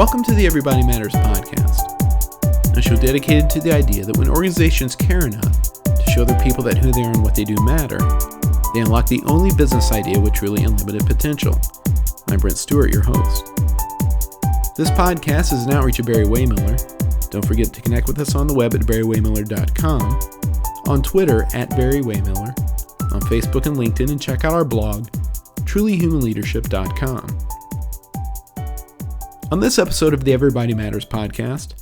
Welcome to the Everybody Matters podcast, a show dedicated to the idea that when organizations care enough to show their people that who they are and what they do matter, they unlock the only business idea with truly unlimited potential. I'm Brent Stewart, your host. This podcast is an outreach of Barry-Wehmiller. Don't forget to connect with us on the web at barry-wehmiller.com, on Twitter at Barry-Wehmiller, on Facebook and LinkedIn, and check out our blog, trulyhumanleadership.com. On this episode of the Everybody Matters podcast,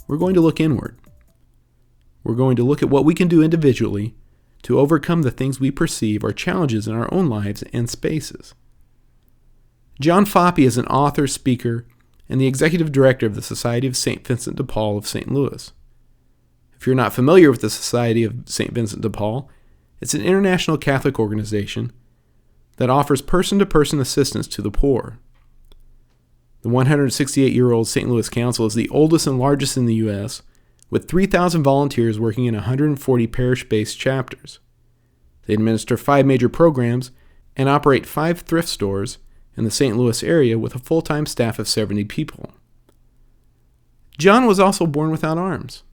we're going to look inward. We're going to look at what we can do individually to overcome the things we perceive are challenges in our own lives and spaces. John Foppe is an author, speaker, and the executive director of the Society of St. Vincent de Paul of St. Louis. If you're not familiar with the Society of St. Vincent de Paul, it's an international Catholic organization that offers person-to-person assistance to the poor. The 168-year-old St. Louis Council is the oldest and largest in the U.S., with 3,000 volunteers working in 140 parish-based chapters. They administer 5 major programs and operate 5 thrift stores in the St. Louis area with a full-time staff of 70 people. John was also born without arms.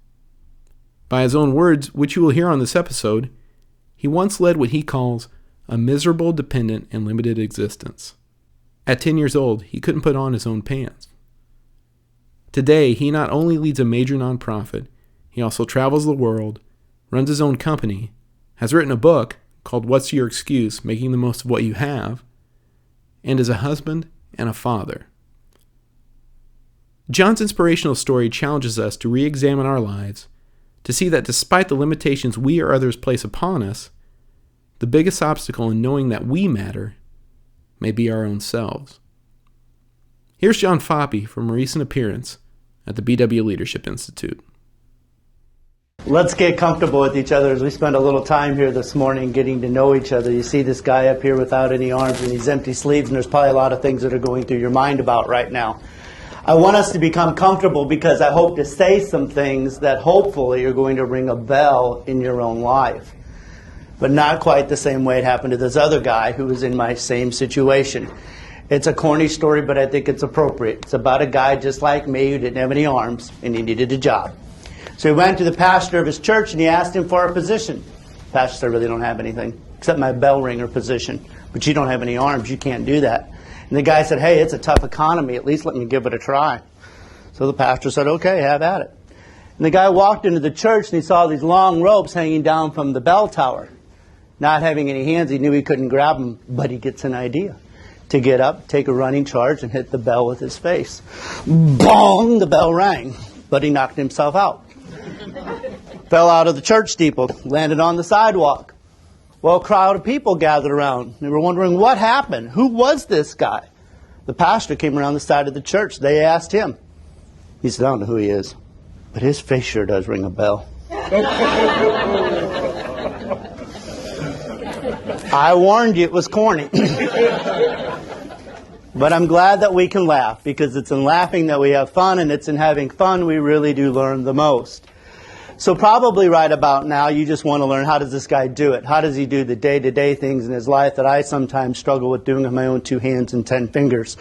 By his own words, which you will hear on this episode, he once led what he calls a miserable, dependent, and limited existence. At 10 years old, he couldn't put on his own pants. Today, he not only leads a major nonprofit, he also travels the world, runs his own company, has written a book called What's Your Excuse? Making the Most of What You Have, and is a husband and a father. John's inspirational story challenges us to re-examine our lives, to see that despite the limitations we or others place upon us, the biggest obstacle in knowing that we matter may be our own selves. Here's John Foppe from a recent appearance at the BW Leadership Institute. Let's get comfortable with each other as we spend a little time here this morning getting to know each other. You see this guy up here without any arms and these empty sleeves, and there's probably a lot of things that are going through your mind about right now. I want us to become comfortable because I hope to say some things that hopefully are going to ring a bell in your own life. But not quite the same way it happened to this other guy who was in my same situation. It's a corny story, but I think it's appropriate. It's about a guy just like me who didn't have any arms and he needed a job. So he went to the pastor of his church and he asked him for a position. The pastor said, I really don't have anything except my bell ringer position. But you don't have any arms, you can't do that. And the guy said, hey, it's a tough economy, at least let me give it a try. So the pastor said, okay, have at it. And the guy walked into the church and he saw these long ropes hanging down from the bell tower. Not having any hands, he knew he couldn't grab them, but he gets an idea. To get up, take a running charge, and hit the bell with his face. Bong! The bell rang, but he knocked himself out. Fell out of the church steeple, landed on the sidewalk. Well, a crowd of people gathered around. They were wondering what happened. Who was this guy? The pastor came around the side of the church. They asked him. He said, I don't know who he is, but his face sure does ring a bell. I warned you it was corny. But I'm glad that we can laugh, because it's in laughing that we have fun, and it's in having fun we really do learn the most. So probably right about now you just want to learn, how does this guy do it? How does he do the day-to-day things in his life that I sometimes struggle with doing with my own 2 hands and 10 fingers?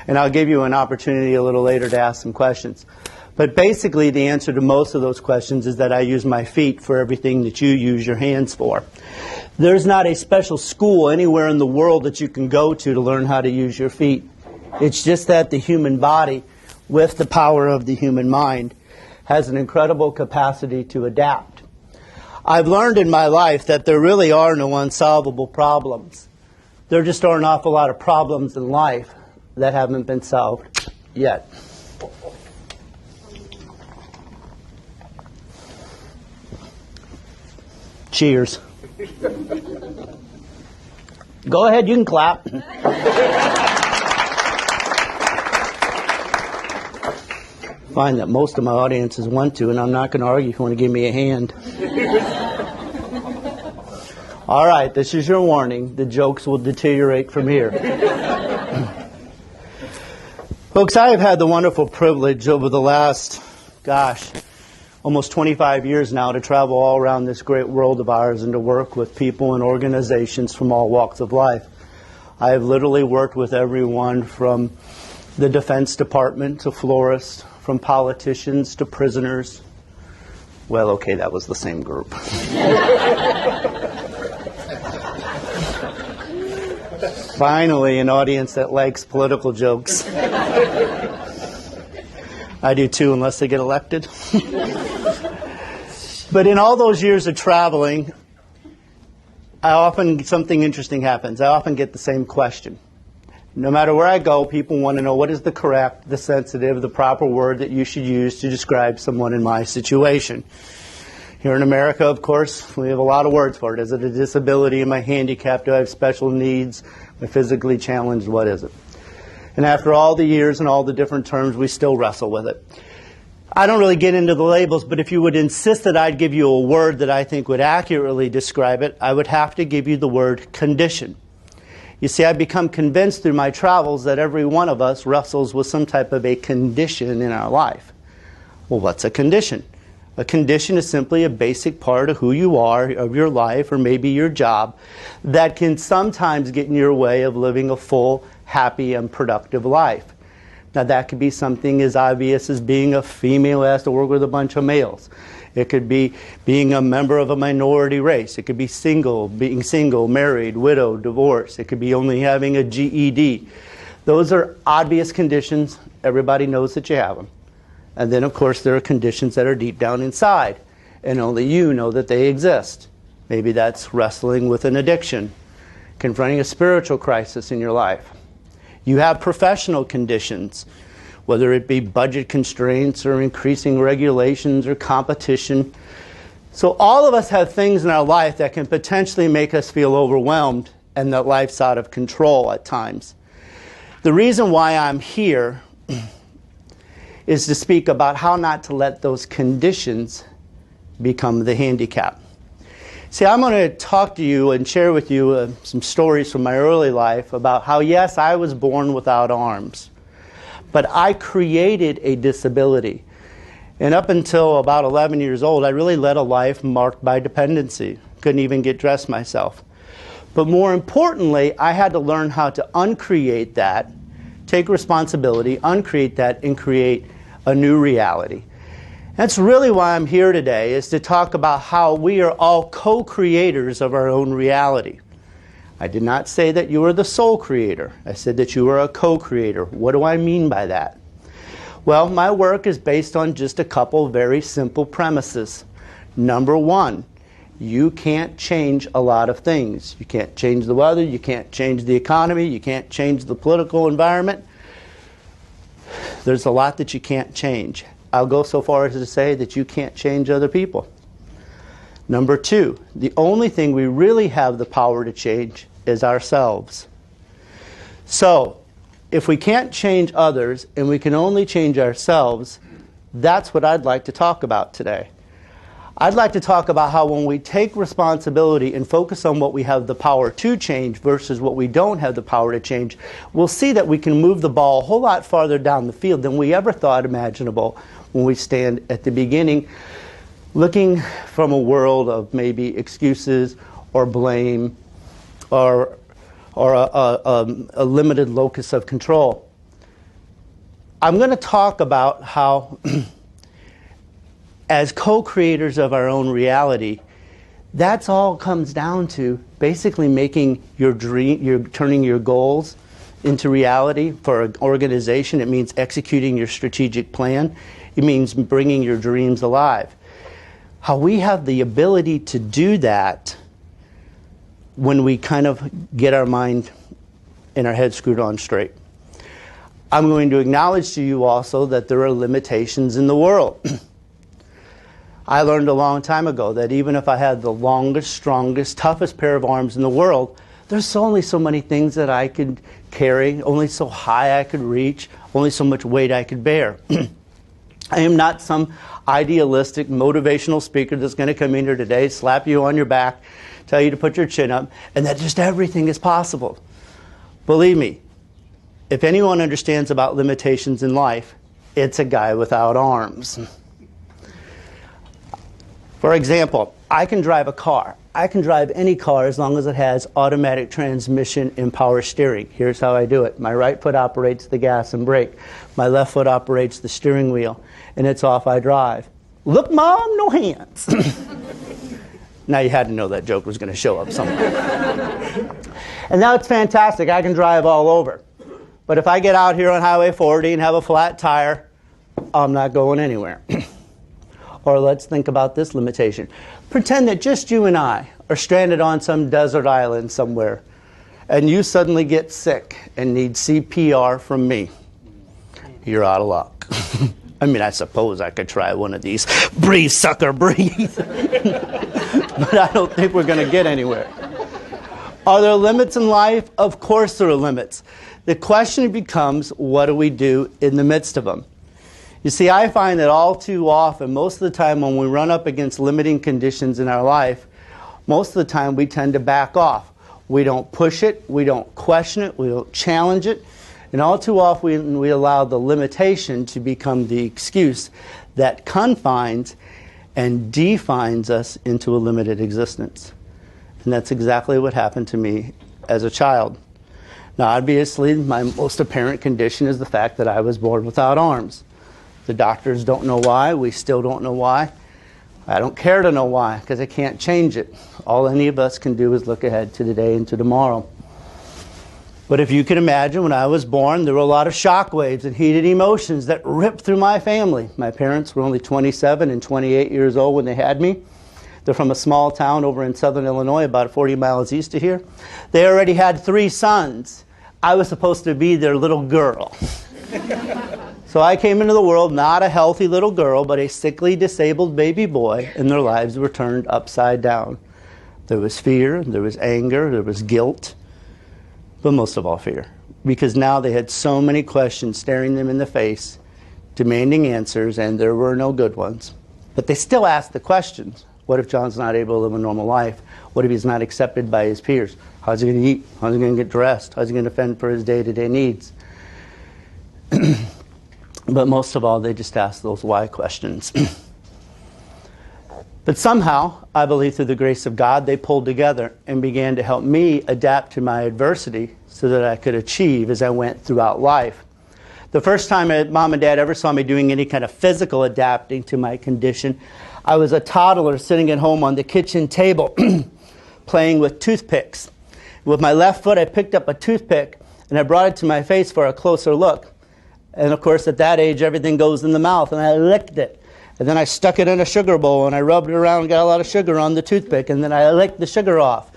And I'll give you an opportunity a little later to ask some questions. But basically the answer to most of those questions is that I use my feet for everything that you use your hands for. There's not a special school anywhere in the world that you can go to learn how to use your feet. It's just that the human body, with the power of the human mind, has an incredible capacity to adapt. I've learned in my life that there really are no unsolvable problems. There just are an awful lot of problems in life that haven't been solved yet. Cheers. Go ahead, you can clap. Find that most of my audiences want to, and I'm not going to argue if you want to give me a hand. All right, this is your warning. The jokes will deteriorate from here. Folks, I have had the wonderful privilege over the last, almost 25 years now to travel all around this great world of ours and to work with people and organizations from all walks of life. I have literally worked with everyone from the Defense Department to florists, from politicians to prisoners. Well, okay, that was the same group. Finally, an audience that likes political jokes. I do too, unless they get elected. But in all those years of traveling, something interesting happens. I often get the same question. No matter where I go, people want to know what is the correct, the sensitive, the proper word that you should use to describe someone in my situation. Here in America, of course, we have a lot of words for it. Is it a disability? Am I handicapped? Do I have special needs? Am I physically challenged? What is it? And after all the years and all the different terms, we still wrestle with it. I don't really get into the labels, but if you would insist that I'd give you a word that I think would accurately describe it, I would have to give you the word condition. You see, I've become convinced through my travels that every one of us wrestles with some type of a condition in our life. Well, what's a condition? A condition is simply a basic part of who you are, of your life, or maybe your job, that can sometimes get in your way of living a full, happy, and productive life. Now, that could be something as obvious as being a female who has to work with a bunch of males. It could be being a member of a minority race. It could be being single, married, widowed, divorced. It could be only having a GED. Those are obvious conditions. Everybody knows that you have them. And then, of course, there are conditions that are deep down inside, and only you know that they exist. Maybe that's wrestling with an addiction, confronting a spiritual crisis in your life. You have professional conditions, whether it be budget constraints or increasing regulations or competition. So all of us have things in our life that can potentially make us feel overwhelmed and that life's out of control at times. The reason why I'm here is to speak about how not to let those conditions become the handicap. See, I'm going to talk to you and share with you some stories from my early life about how, yes, I was born without arms, but I created a disability. And up until about 11 years old, I really led a life marked by dependency. Couldn't even get dressed myself. But more importantly, I had to learn how to uncreate that, take responsibility, uncreate that, and create a new reality. That's really why I'm here today, is to talk about how we are all co-creators of our own reality. I did not say that you are the sole creator. I said that you are a co-creator. What do I mean by that? Well, my work is based on just a couple very simple premises. Number one, you can't change a lot of things. You can't change the weather, you can't change the economy, you can't change the political environment. There's a lot that you can't change. I'll go so far as to say that you can't change other people. Number two, the only thing we really have the power to change is ourselves. So, if we can't change others and we can only change ourselves, that's what I'd like to talk about today. I'd like to talk about how when we take responsibility and focus on what we have the power to change versus what we don't have the power to change, we'll see that we can move the ball a whole lot farther down the field than we ever thought imaginable when we stand at the beginning, looking from a world of maybe excuses or blame or a limited locus of control. I'm going to talk about how as co-creators of our own reality, that's all comes down to basically making your dream, turning your goals into reality. For an organization, it means executing your strategic plan. It means bringing your dreams alive. How we have the ability to do that when we kind of get our mind and our head screwed on straight. I'm going to acknowledge to you also that there are limitations in the world. I learned a long time ago that even if I had the longest, strongest, toughest pair of arms in the world, there's only so many things that I could carry, only so high I could reach, only so much weight I could bear. I am not some idealistic, motivational speaker that's going to come in here today, slap you on your back, tell you to put your chin up, and that just everything is possible. Believe me, if anyone understands about limitations in life, it's a guy without arms. For example, I can drive a car. I can drive any car as long as it has automatic transmission and power steering. Here's how I do it. My right foot operates the gas and brake. My left foot operates the steering wheel. And it's off, I drive. Look, Mom, no hands. Now you had to know that joke was going to show up somewhere. And now it's fantastic. I can drive all over. But if I get out here on Highway 40 and have a flat tire, I'm not going anywhere. Or let's think about this limitation. Pretend that just you and I are stranded on some desert island somewhere, and you suddenly get sick and need CPR from me. You're out of luck. I mean, I suppose I could try one of these. Breathe, sucker, breathe. But I don't think we're going to get anywhere. Are there limits in life? Of course there are limits. The question becomes, what do we do in the midst of them? You see, I find that all too often, most of the time when we run up against limiting conditions in our life, most of the time we tend to back off. We don't push it, we don't question it, we don't challenge it, and all too often we allow the limitation to become the excuse that confines and defines us into a limited existence. And that's exactly what happened to me as a child. Now, obviously, my most apparent condition is the fact that I was born without arms. The doctors don't know why. We still don't know why. I don't care to know why, because I can't change it. All any of us can do is look ahead to today and to tomorrow. But if you can imagine, when I was born, there were a lot of shock waves and heated emotions that ripped through my family. My parents were only 27 and 28 years old when they had me. They're from a small town over in southern Illinois, about 40 miles east of here. They already had 3 sons. I was supposed to be their little girl. So I came into the world not a healthy little girl, but a sickly, disabled baby boy, and their lives were turned upside down. There was fear, there was anger, there was guilt, but most of all fear. Because now they had so many questions staring them in the face, demanding answers, and there were no good ones. But they still asked the questions. What if John's not able to live a normal life? What if he's not accepted by his peers? How's he going to eat? How's he going to get dressed? How's he going to fend for his day-to-day needs? But most of all, they just asked those why questions. But somehow, I believe through the grace of God, they pulled together and began to help me adapt to my adversity so that I could achieve as I went throughout life. The first time Mom and Dad ever saw me doing any kind of physical adapting to my condition, I was a toddler sitting at home on the kitchen table playing with toothpicks. With my left foot, I picked up a toothpick and I brought it to my face for a closer look. And of course, at that age, everything goes in the mouth, and I licked it. And then I stuck it in a sugar bowl, and I rubbed it around and got a lot of sugar on the toothpick, and then I licked the sugar off.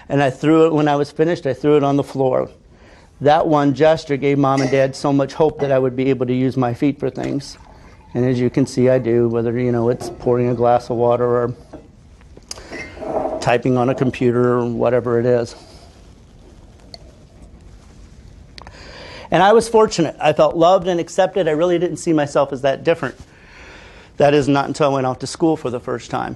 And I threw it, when I was finished, I threw it on the floor. That one gesture gave Mom and Dad so much hope that I would be able to use my feet for things. And as you can see, I do, whether, it's pouring a glass of water or typing on a computer or whatever it is. And I was fortunate. I felt loved and accepted. I really didn't see myself as that different. That is not until I went off to school for the first time.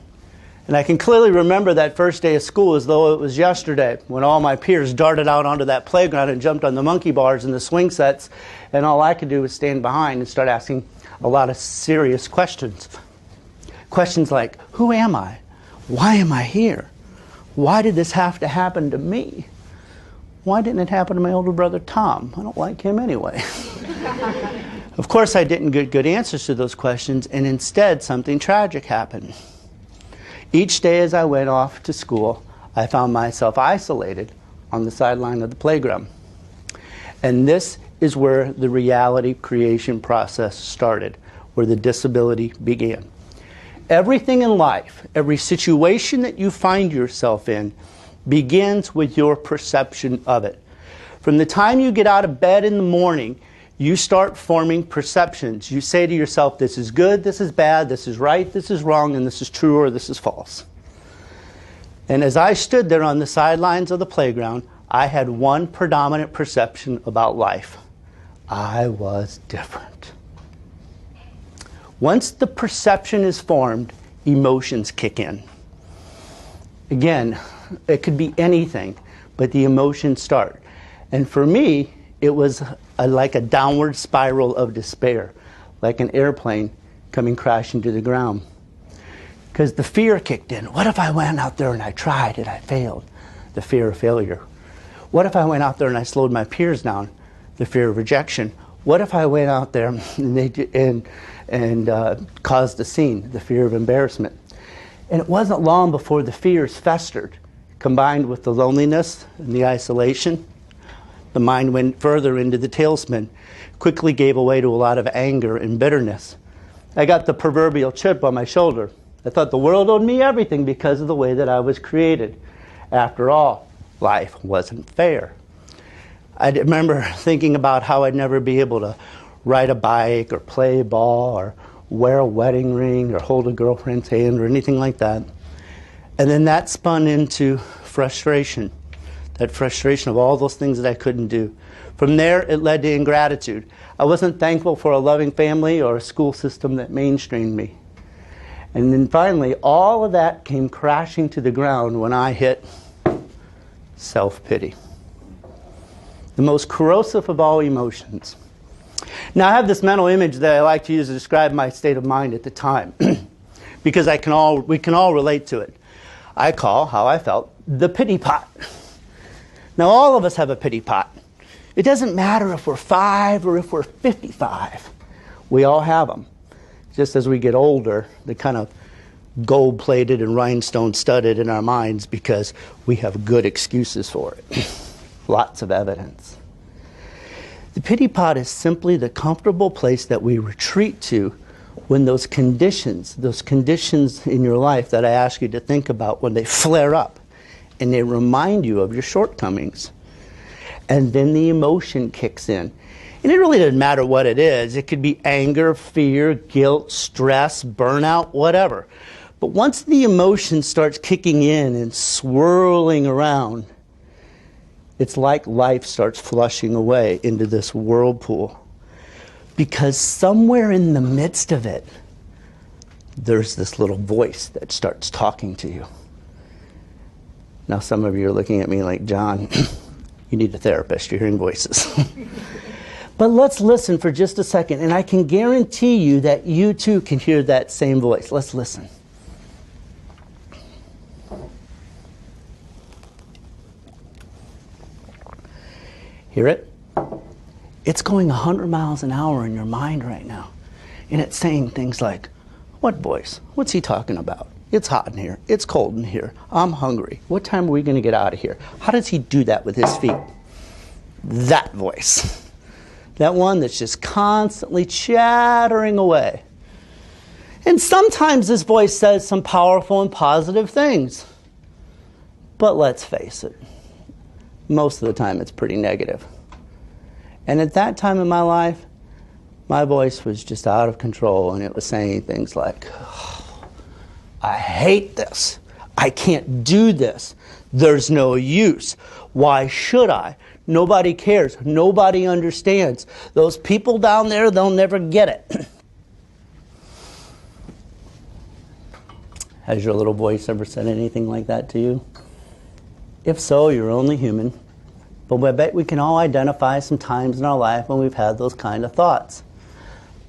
And I can clearly remember that first day of school as though it was yesterday, when all my peers darted out onto that playground and jumped on the monkey bars and the swing sets, and all I could do was stand behind and start asking a lot of serious questions. Questions like, who am I? Why am I here? Why did this have to happen to me? Why didn't it happen to my older brother, Tom? I don't like him anyway. Of course, I didn't get good answers to those questions, and instead, something tragic happened. Each day as I went off to school, I found myself isolated on the sideline of the playground. And this is where the reality creation process started, where the disability began. Everything in life, every situation that you find yourself in, begins with your perception of it. From the time you get out of bed in the morning, you start forming perceptions. You say to yourself, this is good, this is bad, this is right, this is wrong, and this is true or this is false. And as I stood there on the sidelines of the playground, I had one predominant perception about life. I was different. Once the perception is formed, emotions kick in. Again, it could be anything, but the emotions start. And for me, it was like a downward spiral of despair, like an airplane coming crashing to the ground. Because the fear kicked in. What if I went out there and I tried and I failed? The fear of failure. What if I went out there and I slowed my peers down? The fear of rejection. What if I went out there and caused a scene? The fear of embarrassment. And it wasn't long before the fears festered, combined with the loneliness and the isolation. The mind went further into the tailspin, quickly gave way to a lot of anger and bitterness. I got the proverbial chip on my shoulder. I thought the world owed me everything because of the way that I was created. After all, life wasn't fair. I remember thinking about how I'd never be able to ride a bike or play ball or wear a wedding ring or hold a girlfriend's hand or anything like that. And then that spun into frustration, that frustration of all those things that I couldn't do. From there, it led to ingratitude. I wasn't thankful for a loving family or a school system that mainstreamed me. And then finally, all of that came crashing to the ground when I hit self-pity. The most corrosive of all emotions. Now, I have this mental image that I like to use to describe my state of mind at the time, because we can all relate to it. I call how I felt the pity pot. Now, all of us have a pity pot. It doesn't matter if we're 5 or if we're 55. We all have them. Just as we get older, they're kind of gold-plated and rhinestone-studded in our minds because we have good excuses for it. Lots of evidence. The pity pot is simply the comfortable place that we retreat to when those conditions in your life that I ask you to think about, when they flare up and they remind you of your shortcomings. And then the emotion kicks in. And it really doesn't matter what it is. It could be anger, fear, guilt, stress, burnout, whatever. But once the emotion starts kicking in and swirling around, it's like life starts flushing away into this whirlpool. Because somewhere in the midst of it, there's this little voice that starts talking to you. Now some of you are looking at me like, John, you need a therapist, you're hearing voices. But let's listen for just a second, and I can guarantee you that you too can hear that same voice. Let's listen. Hear it? It's going 100 miles an hour in your mind right now. And it's saying things like, what voice? What's he talking about? It's hot in here. It's cold in here. I'm hungry. What time are we going to get out of here? How does he do that with his feet? That voice. That one that's just constantly chattering away. And sometimes this voice says some powerful and positive things. But let's face it, most of the time it's pretty negative. And at that time in my life, my voice was just out of control, and it was saying things like, oh, I hate this. I can't do this. There's no use. Why should I? Nobody cares. Nobody understands. Those people down there, they'll never get it. Has your little voice ever said anything like that to you? If so, you're only human. But I bet we can all identify some times in our life when we've had those kind of thoughts.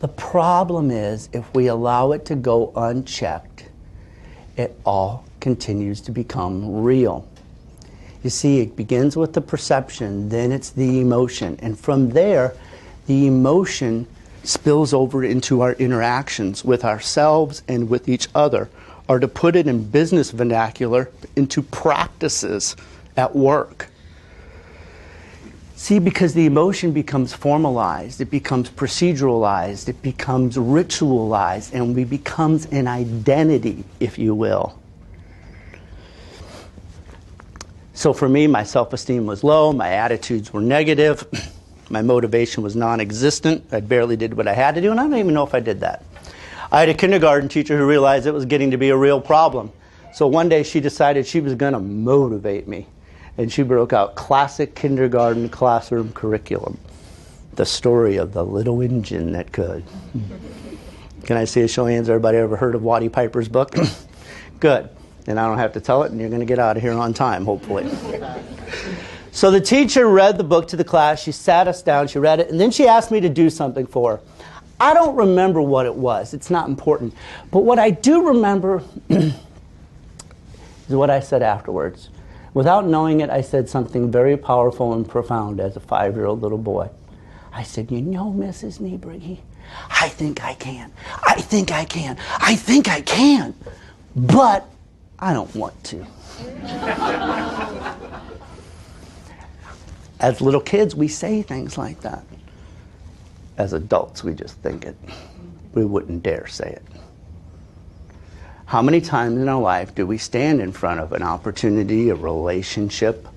The problem is, if we allow it to go unchecked, it all continues to become real. You see, it begins with the perception, then it's the emotion. And from there, the emotion spills over into our interactions with ourselves and with each other, or to put it in business vernacular, into practices at work. See, because the emotion becomes formalized, it becomes proceduralized, it becomes ritualized, and it becomes an identity, if you will. So for me, my self-esteem was low, my attitudes were negative, my motivation was non-existent, I barely did what I had to do, and I don't even know if I did that. I had a kindergarten teacher who realized it was getting to be a real problem. So one day she decided she was going to motivate me. And she broke out classic kindergarten classroom curriculum. The story of the little engine that could. Can I see a show of hands? Everybody ever heard of Waddy Piper's book? Good. And I don't have to tell it, and you're going to get out of here on time, hopefully. So the teacher read the book to the class. She sat us down. She read it. And then she asked me to do something for her. I don't remember what it was. It's not important. But what I do remember is what I said afterwards. Without knowing it, I said something very powerful and profound as a 5-year-old little boy. I said, you know, Mrs. Niebrugge, I think I can. I think I can. I think I can. But I don't want to. As little kids, we say things like that. As adults, we just think it. We wouldn't dare say it. How many times in our life do we stand in front of an opportunity, a relationship,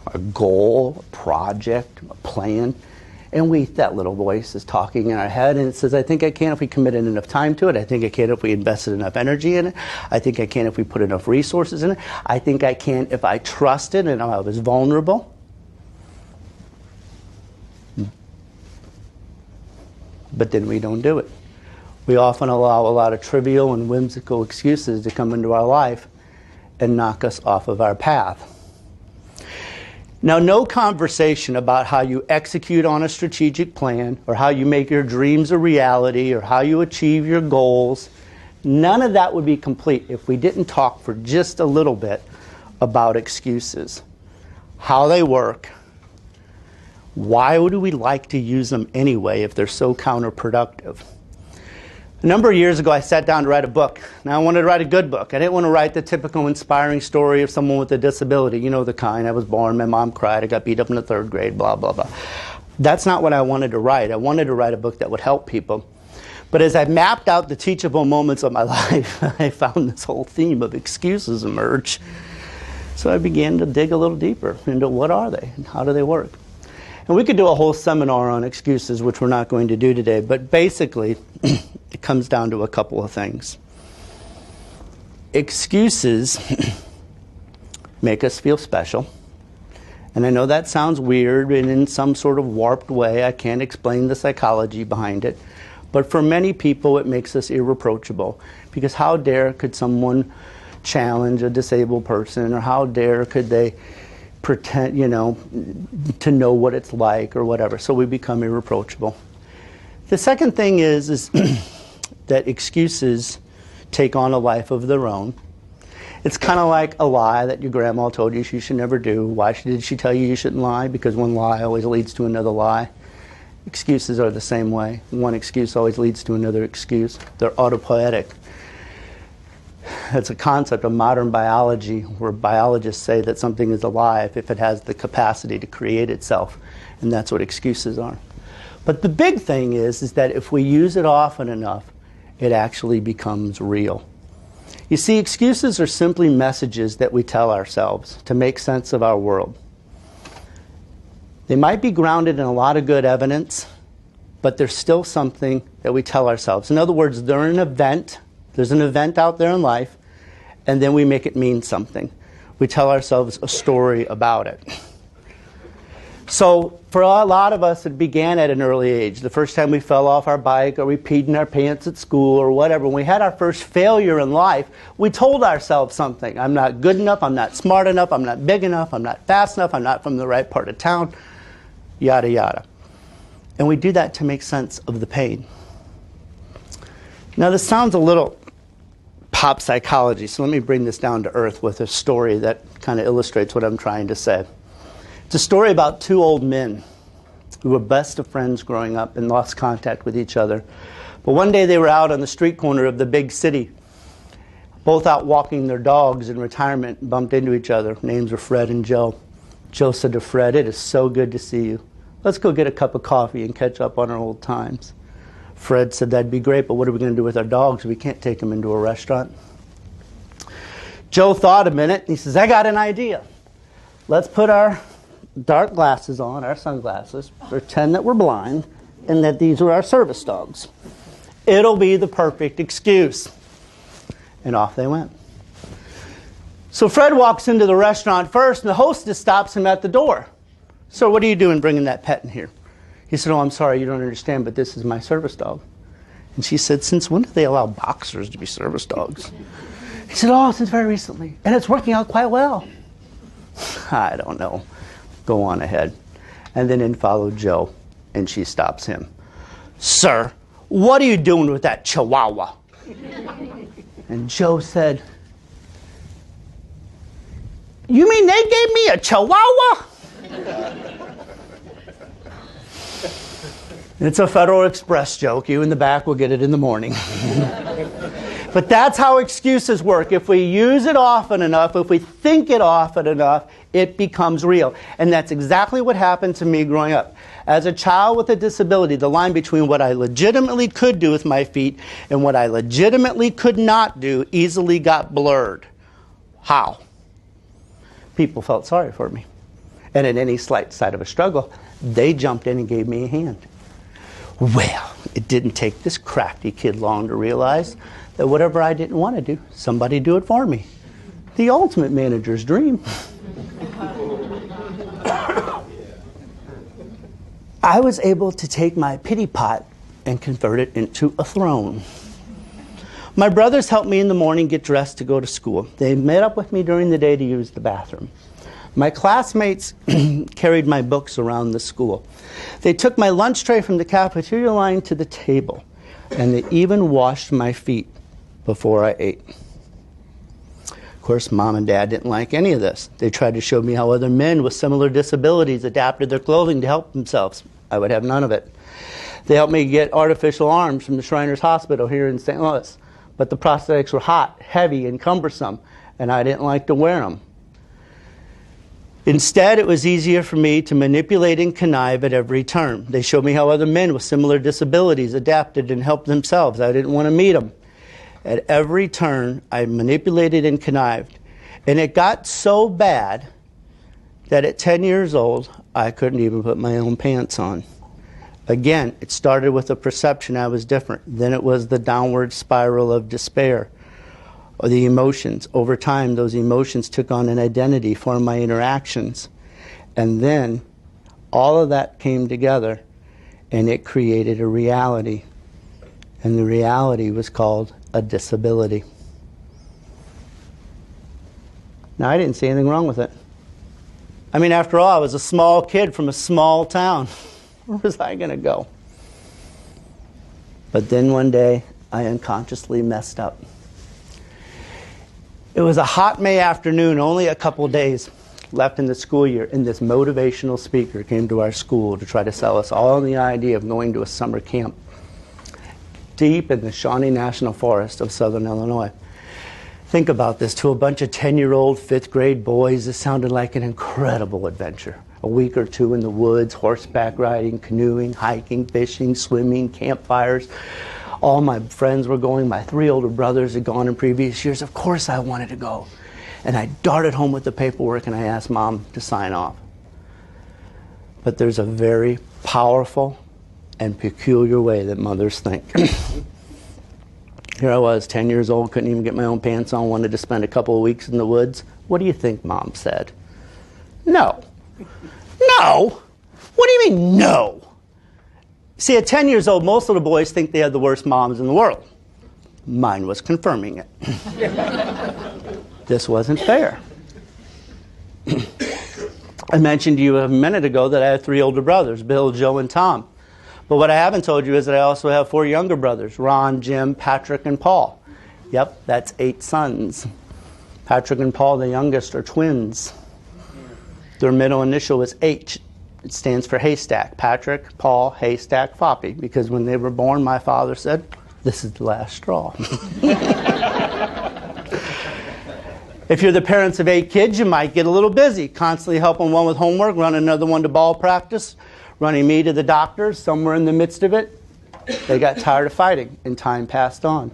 a goal, a project, a plan, and that little voice is talking in our head, and it says, I think I can if we committed enough time to it. I think I can if we invested enough energy in it. I think I can if we put enough resources in it. I think I can if I trusted and I was vulnerable. But then we don't do it. We often allow a lot of trivial and whimsical excuses to come into our life and knock us off of our path. Now, no conversation about how you execute on a strategic plan or how you make your dreams a reality or how you achieve your goals, none of that would be complete if we didn't talk for just a little bit about excuses, how they work. Why would we like to use them anyway if they're so counterproductive? A number of years ago, I sat down to write a book. Now, I wanted to write a good book. I didn't want to write the typical inspiring story of someone with a disability. You know the kind. I was born, my mom cried, I got beat up in the 3rd grade, blah, blah, blah. That's not what I wanted to write. I wanted to write a book that would help people. But as I mapped out the teachable moments of my life, I found this whole theme of excuses emerge. So I began to dig a little deeper into what are they and how do they work. And we could do a whole seminar on excuses, which we're not going to do today, but basically it comes down to a couple of things. Excuses make us feel special. And I know that sounds weird and in some sort of warped way. I can't explain the psychology behind it. But for many people, it makes us irreproachable. Because how dare could someone challenge a disabled person, or how dare could they pretend, to know what it's like or whatever. So we become irreproachable. The second thing is that excuses take on a life of their own. It's kind of like a lie that your grandma told you should never do. Why did she tell you shouldn't lie? Because one lie always leads to another lie. Excuses are the same way. One excuse always leads to another excuse. They're autopoietic. It's a concept of modern biology where biologists say that something is alive if it has the capacity to create itself. And that's what excuses are. But the big thing is that if we use it often enough, it actually becomes real. You see, excuses are simply messages that we tell ourselves to make sense of our world. They might be grounded in a lot of good evidence, but there's still something that we tell ourselves. In other words, they're an event. There's an event out there in life, and then we make it mean something. We tell ourselves a story about it. So for a lot of us, it began at an early age. The first time we fell off our bike, or we peed in our pants at school, or whatever. When we had our first failure in life, we told ourselves something. I'm not good enough, I'm not smart enough, I'm not big enough, I'm not fast enough, I'm not from the right part of town, yada, yada. And we do that to make sense of the pain. Now, this sounds a little pop psychology, so let me bring this down to earth with a story that kind of illustrates what I'm trying to say. It's a story about two old men who were best of friends growing up and lost contact with each other. But one day they were out on the street corner of the big city, both out walking their dogs in retirement, and bumped into each other. Names were Fred and Joe. Joe said to Fred, "It is so good to see you. Let's go get a cup of coffee and catch up on our old times." Fred said, "That'd be great, but what are we going to do with our dogs? We can't take them into a restaurant." Joe thought a minute. He says, "I got an idea. Let's put our dark glasses on, our sunglasses, pretend that we're blind, and that these are our service dogs. It'll be the perfect excuse." And off they went. So Fred walks into the restaurant first, and the hostess stops him at the door. "So what are you doing bringing that pet in here?" He said, "Oh, I'm sorry, you don't understand, but this is my service dog." And she said, "Since when do they allow boxers to be service dogs?" He said, "Oh, since very recently. And it's working out quite well." "I don't know. Go on ahead." And then in followed Joe, and she stops him. "Sir, what are you doing with that chihuahua?" And Joe said, "You mean they gave me a chihuahua?" It's a Federal Express joke. You in the back will get it in the morning. But that's how excuses work. If we use it often enough, if we think it often enough, it becomes real. And that's exactly what happened to me growing up. As a child with a disability, the line between what I legitimately could do with my feet and what I legitimately could not do easily got blurred. How? People felt sorry for me. And at any slight sign of a struggle, they jumped in and gave me a hand. Well, it didn't take this crafty kid long to realize that whatever I didn't want to do, somebody do it for me. The ultimate manager's dream. I was able to take my pity pot and convert it into a throne. My brothers helped me in the morning get dressed to go to school. They met up with me during the day to use the bathroom. My classmates carried my books around the school. They took my lunch tray from the cafeteria line to the table, and they even washed my feet before I ate. Of course, Mom and Dad didn't like any of this. They tried to show me how other men with similar disabilities adapted their clothing to help themselves. I would have none of it. They helped me get artificial arms from the Shriners Hospital here in St. Louis, but the prosthetics were hot, heavy, and cumbersome, and I didn't like to wear them. Instead, it was easier for me to manipulate and connive at every turn. They showed me how other men with similar disabilities adapted and helped themselves. I didn't want to meet them. At every turn, I manipulated and connived. And it got so bad that at 10 years old, I couldn't even put my own pants on. Again, it started with a perception I was different. Then it was the downward spiral of despair. Or the emotions. Over time, those emotions took on an identity for my interactions. And then all of that came together and it created a reality. And the reality was called a disability. Now, I didn't see anything wrong with it. I mean, after all, I was a small kid from a small town. Where was I going to go? But then one day, I unconsciously messed up. It was a hot May afternoon, only a couple days left in the school year, and this motivational speaker came to our school to try to sell us all the idea of going to a summer camp deep in the Shawnee National Forest of southern Illinois. Think about this. To a bunch of 10-year-old, 5th grade boys, this sounded like an incredible adventure. A week or two in the woods, horseback riding, canoeing, hiking, fishing, swimming, campfires. All my friends were going. My 3 older brothers had gone in previous years. Of course I wanted to go. And I darted home with the paperwork and I asked Mom to sign off. But there's a very powerful and peculiar way that mothers think. Here I was, 10 years old, couldn't even get my own pants on, wanted to spend a couple of weeks in the woods. What do you think Mom said? No. No? What do you mean, no? See, at 10 years old, most of the boys think they have the worst moms in the world. Mine was confirming it. This wasn't fair. I mentioned to you a minute ago that I have 3 older brothers, Bill, Joe, and Tom. But what I haven't told you is that I also have 4 younger brothers, Ron, Jim, Patrick, and Paul. Yep, that's 8 sons. Patrick and Paul, the youngest, are twins. Their middle initial is H. It stands for haystack. Patrick, Paul, haystack, Foppe. Because when they were born, my father said, this is the last straw. If you're the parents of 8 kids, you might get a little busy, constantly helping one with homework, running another one to ball practice, running me to the doctor. Somewhere in the midst of it, they got tired of fighting, and time passed on.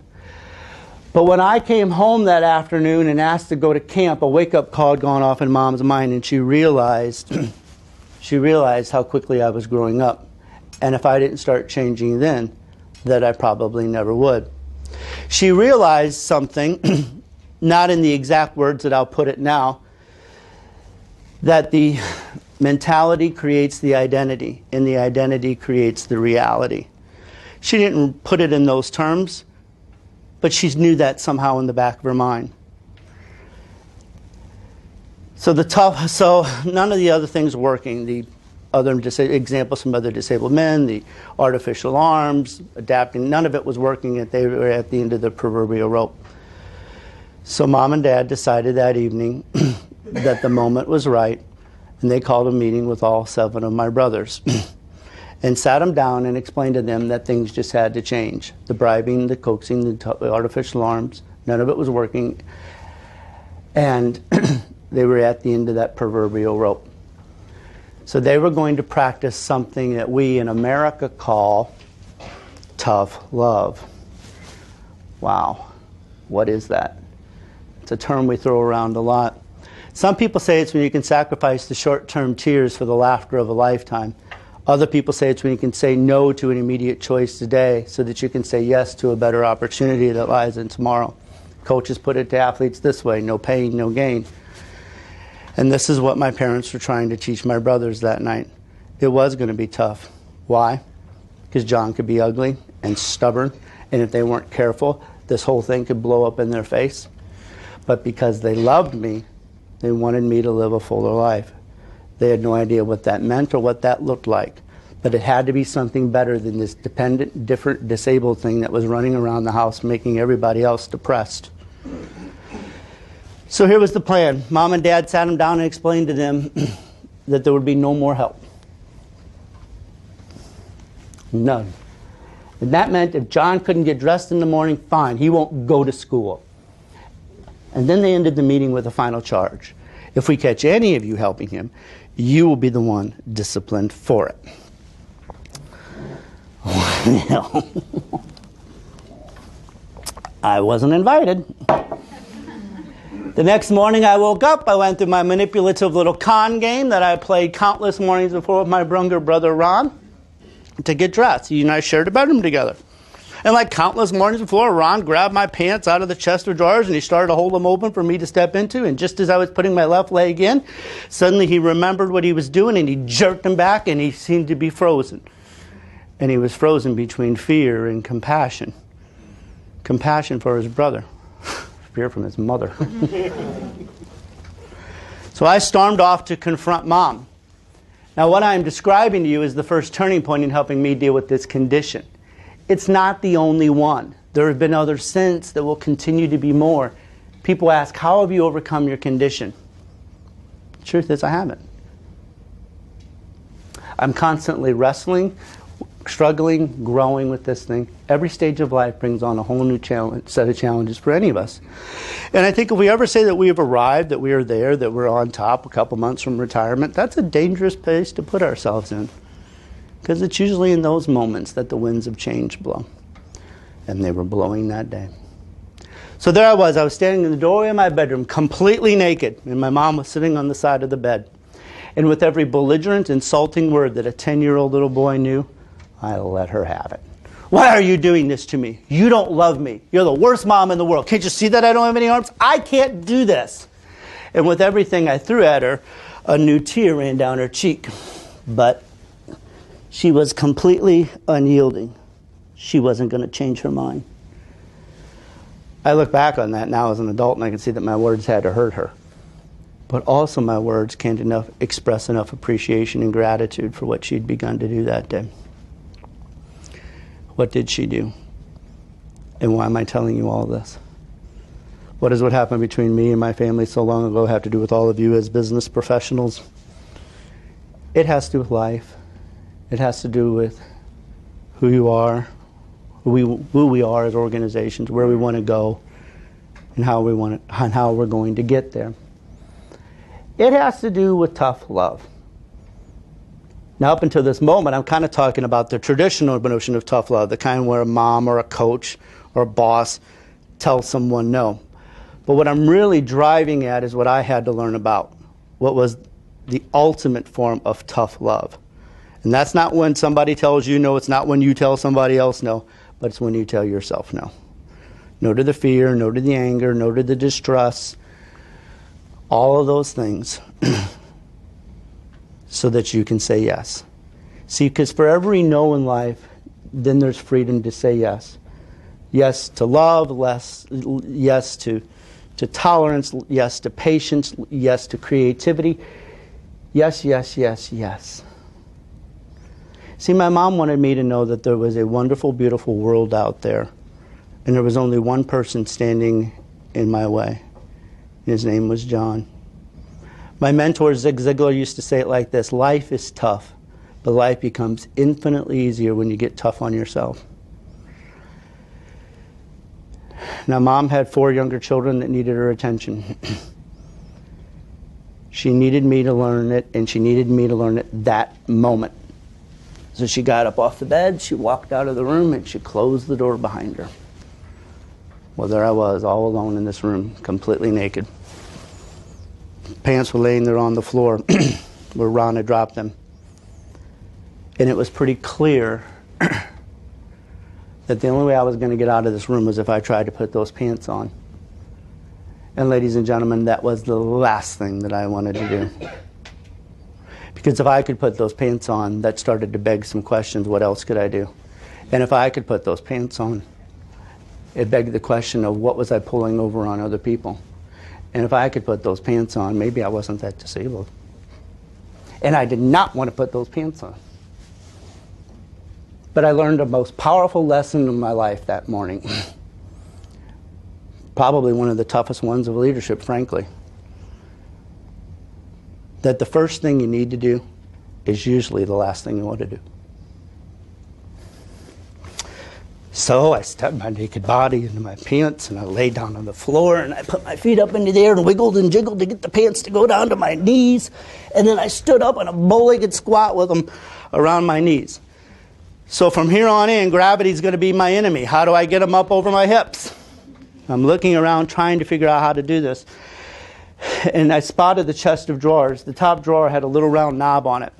But when I came home that afternoon and asked to go to camp, a wake-up call had gone off in Mom's mind, and she realized how quickly I was growing up. And if I didn't start changing then, that I probably never would. She realized something, not in the exact words that I'll put it now, that the mentality creates the identity, and the identity creates the reality. She didn't put it in those terms, but she knew that somehow in the back of her mind. So none of the other things were working. The other examples from other disabled men, the artificial arms, adapting. None of it was working, and they were at the end of the proverbial rope. So Mom and Dad decided that evening that the moment was right, and they called a meeting with all 7 of my brothers and sat them down and explained to them that things just had to change. The bribing, the coaxing, the artificial arms, none of it was working. And they were at the end of that proverbial rope. So they were going to practice something that we in America call tough love. Wow, what is that? It's a term we throw around a lot. Some people say it's when you can sacrifice the short-term tears for the laughter of a lifetime. Other people say it's when you can say no to an immediate choice today so that you can say yes to a better opportunity that lies in tomorrow. Coaches put it to athletes this way: no pain, no gain. And this is what my parents were trying to teach my brothers that night. It was going to be tough. Why? Because John could be ugly and stubborn, and if they weren't careful, this whole thing could blow up in their face. But because they loved me, they wanted me to live a fuller life. They had no idea what that meant or what that looked like. But it had to be something better than this dependent, different, disabled thing that was running around the house making everybody else depressed. So here was the plan. Mom and Dad sat them down and explained to them that there would be no more help. None. And that meant if John couldn't get dressed in the morning, fine, he won't go to school. And then they ended the meeting with a final charge. If we catch any of you helping him, you will be the one disciplined for it. Well, I wasn't invited. The next morning I woke up, I went through my manipulative little con game that I played countless mornings before with my younger brother Ron to get dressed. He and I shared a bedroom together. And like countless mornings before, Ron grabbed my pants out of the chest of drawers and he started to hold them open for me to step into. And just as I was putting my left leg in, suddenly he remembered what he was doing and he jerked them back and he seemed to be frozen. And he was frozen between fear and compassion. Compassion for his brother. Fear from his mother. So I stormed off to confront Mom. Now what I'm describing to you is the first turning point in helping me deal with this condition. It's not the only one. There have been others since that will continue to be more. People ask, how have you overcome your condition? The truth is, I haven't. I'm constantly wrestling, struggling, growing with this thing. Every stage of life brings on a whole new set of challenges for any of us. And I think if we ever say that we have arrived, that we are there, that we're on top a couple months from retirement, that's a dangerous place to put ourselves in. Because it's usually in those moments that the winds of change blow. And they were blowing that day. So there I was standing in the doorway of my bedroom, completely naked, and my mom was sitting on the side of the bed. And with every belligerent, insulting word that a 10-year-old little boy knew, I let her have it. Why are you doing this to me? You don't love me. You're the worst mom in the world. Can't you see that I don't have any arms? I can't do this. And with everything I threw at her, a new tear ran down her cheek. But she was completely unyielding. She wasn't going to change her mind. I look back on that now as an adult and I can see that my words had to hurt her. But also my words can't express enough appreciation and gratitude for what she'd begun to do that day. What did she do? And why am I telling you all this? What does what happened between me and my family so long ago have to do with all of you as business professionals? It has to do with life. It has to do with who you are, who we are as organizations, where we want to go, and how we're going to get there. It has to do with tough love. Now, up until this moment, I'm kind of talking about the traditional notion of tough love, the kind where a mom or a coach or a boss tells someone no. But what I'm really driving at is what I had to learn about, what was the ultimate form of tough love. And that's not when somebody tells you no, it's not when you tell somebody else no, but it's when you tell yourself no. No to the fear, no to the anger, no to the distrust, all of those things, so that you can say yes. See, because for every no in life, then there's freedom to say yes. Yes to love, yes to tolerance, yes to patience, yes to creativity. Yes, yes, yes, yes. See, my mom wanted me to know that there was a wonderful, beautiful world out there, and there was only one person standing in my way. His name was John. My mentor, Zig Ziglar, used to say it like this: life is tough, but life becomes infinitely easier when you get tough on yourself. Now, Mom had 4 younger children that needed her attention. She needed me to learn it, and she needed me to learn it that moment. So she got up off the bed, she walked out of the room, and she closed the door behind her. Well, there I was, all alone in this room, completely naked. Pants were laying there on the floor where Ron had dropped them. And it was pretty clear that the only way I was going to get out of this room was if I tried to put those pants on. And ladies and gentlemen, that was the last thing that I wanted to do. Because if I could put those pants on, that started to beg some questions: what else could I do? And if I could put those pants on, it begged the question of what was I pulling over on other people? And if I could put those pants on, maybe I wasn't that disabled. And I did not want to put those pants on. But I learned the most powerful lesson of my life that morning. Probably one of the toughest ones of leadership, frankly. That the first thing you need to do is usually the last thing you want to do. So I stuck my naked body into my pants, and I laid down on the floor, and I put my feet up into the air and wiggled and jiggled to get the pants to go down to my knees. And then I stood up in a bow-legged squat with them around my knees. So from here on in, gravity's going to be my enemy. How do I get them up over my hips? I'm looking around trying to figure out how to do this. And I spotted the chest of drawers. The top drawer had a little round knob on it.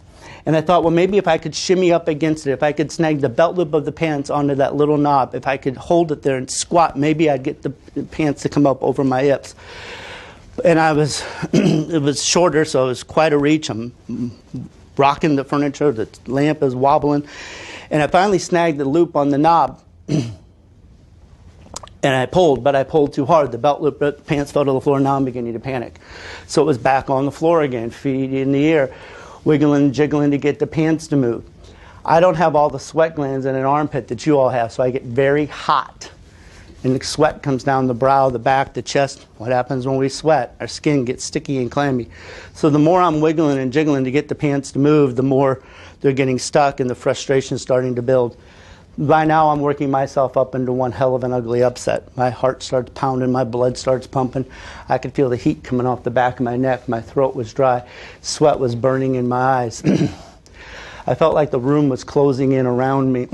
And I thought, well, maybe if I could shimmy up against it, if I could snag the belt loop of the pants onto that little knob, if I could hold it there and squat, maybe I'd get the pants to come up over my hips. And it was shorter, so it was quite a reach. I'm rocking the furniture, the lamp is wobbling. And I finally snagged the loop on the knob. And I pulled, but I pulled too hard. The belt loop, the pants fell to the floor. Now I'm beginning to panic. So it was back on the floor again, feet in the air, wiggling and jiggling to get the pants to move. I don't have all the sweat glands in an armpit that you all have, so I get very hot. And the sweat comes down the brow, the back, the chest. What happens when we sweat? Our skin gets sticky and clammy. So the more I'm wiggling and jiggling to get the pants to move, the more they're getting stuck and the frustration's starting to build. By now, I'm working myself up into one hell of an ugly upset. My heart starts pounding, my blood starts pumping. I could feel the heat coming off the back of my neck. My throat was dry. Sweat was burning in my eyes. I felt like the room was closing in around me.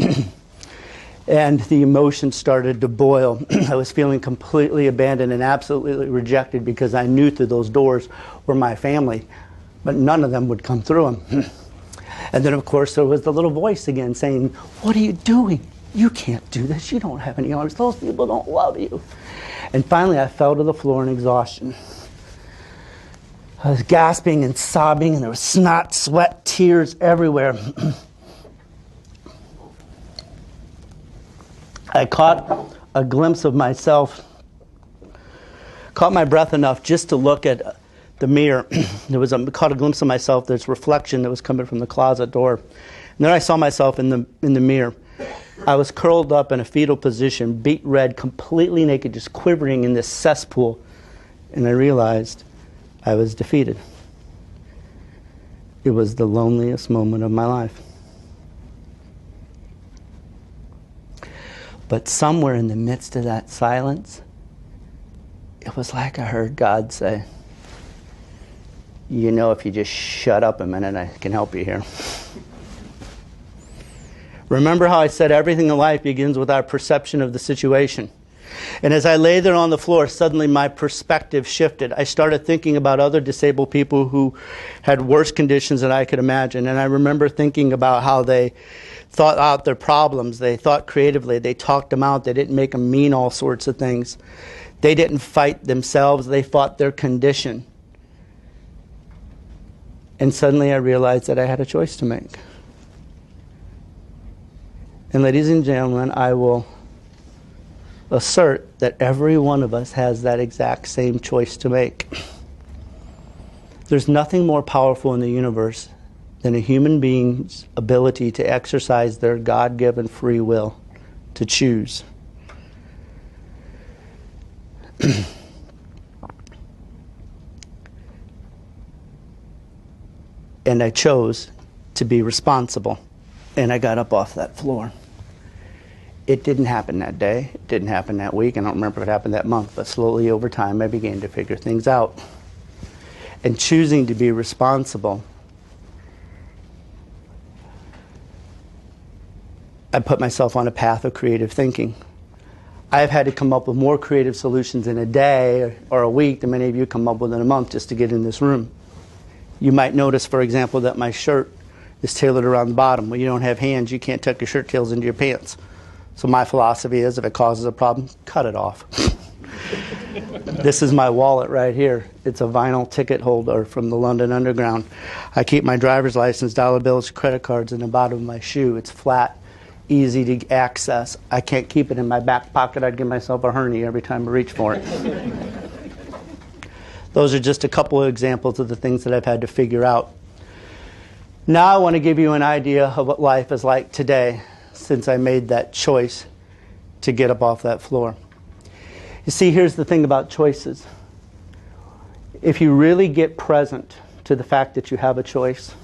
And the emotions started to boil. I was feeling completely abandoned and absolutely rejected because I knew through those doors were my family, but none of them would come through them. And then, of course, there was the little voice again saying, "What are you doing? You can't do this. You don't have any arms. Those people don't love you." And finally, I fell to the floor in exhaustion. I was gasping and sobbing, and there was snot, sweat, tears everywhere. I caught a glimpse of myself, caught my breath enough just to look at the mirror. Caught a glimpse of myself, this reflection that was coming from the closet door. And then I saw myself in the mirror. I was curled up in a fetal position, beet red, completely naked, just quivering in this cesspool. And I realized I was defeated. It was the loneliest moment of my life. But somewhere in the midst of that silence, it was like I heard God say, "You know, if you just shut up a minute, I can help you here." Remember how I said everything in life begins with our perception of the situation. And as I lay there on the floor, suddenly my perspective shifted. I started thinking about other disabled people who had worse conditions than I could imagine. And I remember thinking about how they thought out their problems. They thought creatively. They talked them out. They didn't make them mean all sorts of things. They didn't fight themselves. They fought their condition. And suddenly I realized that I had a choice to make. And ladies and gentlemen, I will assert that every one of us has that exact same choice to make. There's nothing more powerful in the universe than a human being's ability to exercise their God-given free will to choose. And I chose to be responsible, and I got up off that floor. It didn't happen that day. It didn't happen that week. I don't remember if it happened that month, but slowly over time I began to figure things out. And choosing to be responsible, I put myself on a path of creative thinking. I've had to come up with more creative solutions in a day or a week than many of you come up with in a month just to get in this room. You might notice, for example, that my shirt is tailored around the bottom. When you don't have hands, you can't tuck your shirt tails into your pants. So my philosophy is, if it causes a problem, cut it off. This is my wallet right here. It's a vinyl ticket holder from the London Underground. I keep my driver's license, dollar bills, credit cards in the bottom of my shoe. It's flat, easy to access. I can't keep it in my back pocket. I'd give myself a hernia every time I reach for it. Those are just a couple of examples of the things that I've had to figure out. Now I want to give you an idea of what life is like today since I made that choice to get up off that floor. You see, here's the thing about choices. If you really get present to the fact that you have a choice,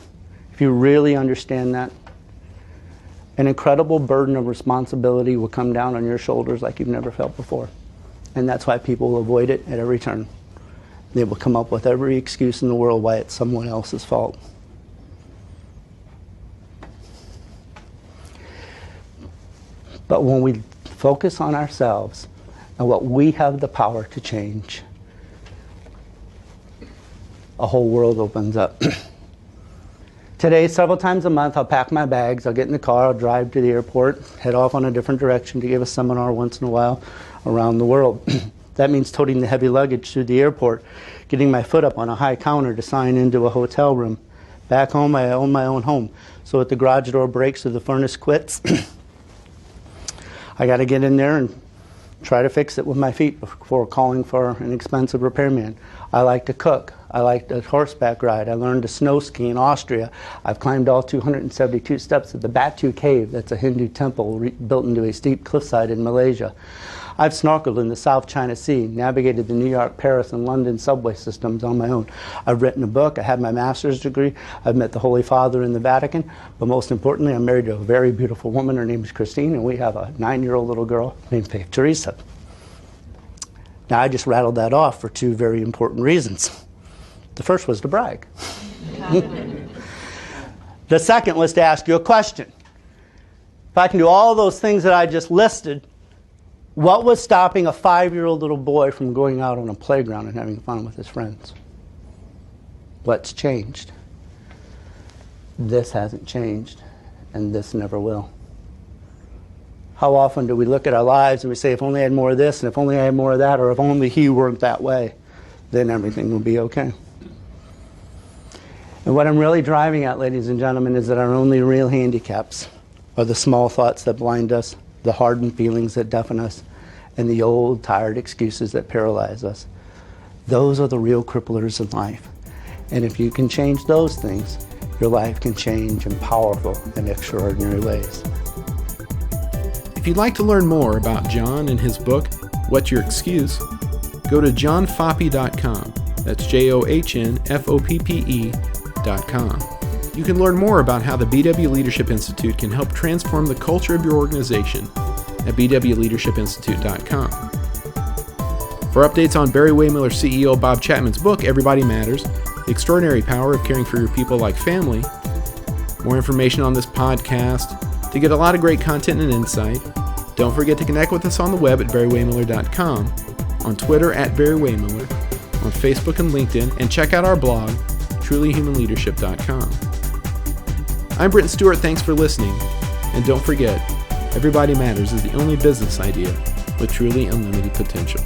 if you really understand that, an incredible burden of responsibility will come down on your shoulders like you've never felt before. And that's why people will avoid it at every turn. They will come up with every excuse in the world why it's someone else's fault. But when we focus on ourselves and what we have the power to change, a whole world opens up. Today, several times a month, I'll pack my bags, I'll get in the car, I'll drive to the airport, head off on a different direction to give a seminar once in a while around the world. That means toting the heavy luggage through the airport, getting my foot up on a high counter to sign into a hotel room. Back home, I own my own home. So if the garage door breaks or the furnace quits, I got to get in there and try to fix it with my feet before calling for an expensive repairman. I like to cook. I like to horseback ride. I learned to snow ski in Austria. I've climbed all 272 steps of the Batu Cave. That's a Hindu temple built into a steep cliffside in Malaysia. I've snorkeled in the South China Sea, navigated the New York, Paris, and London subway systems on my own. I've written a book. I have my master's degree. I've met the Holy Father in the Vatican. But most importantly, I'm married to a very beautiful woman. Her name is Christine, and we have a 9-year-old little girl named Faith Teresa. Now, I just rattled that off for two very important reasons. The first was to brag. The second was to ask you a question. If I can do all those things that I just listed, what was stopping a 5-year-old little boy from going out on a playground and having fun with his friends? What's changed? This hasn't changed, and this never will. How often do we look at our lives and we say, if only I had more of this, and if only I had more of that, or if only he weren't that way, then everything will be okay. And what I'm really driving at, ladies and gentlemen, is that our only real handicaps are the small thoughts that blind us, the hardened feelings that deafen us, and the old, tired excuses that paralyze us. Those are the real cripplers in life. And if you can change those things, your life can change in powerful and extraordinary ways. If you'd like to learn more about John and his book, What's Your Excuse? Go to johnfoppe.com. That's JOHNFOPPE.com. You can learn more about how the BW Leadership Institute can help transform the culture of your organization at bwleadershipinstitute.com. For updates on Barry-Wehmiller CEO Bob Chapman's book, Everybody Matters, The Extraordinary Power of Caring for Your People Like Family, more information on this podcast, to get a lot of great content and insight, don't forget to connect with us on the web at barry-wehmiller.com, on Twitter at Barry-Wehmiller, on Facebook and LinkedIn, and check out our blog, trulyhumanleadership.com. I'm Britton Stewart, thanks for listening, and don't forget, Everybody Matters is the only business idea with truly unlimited potential.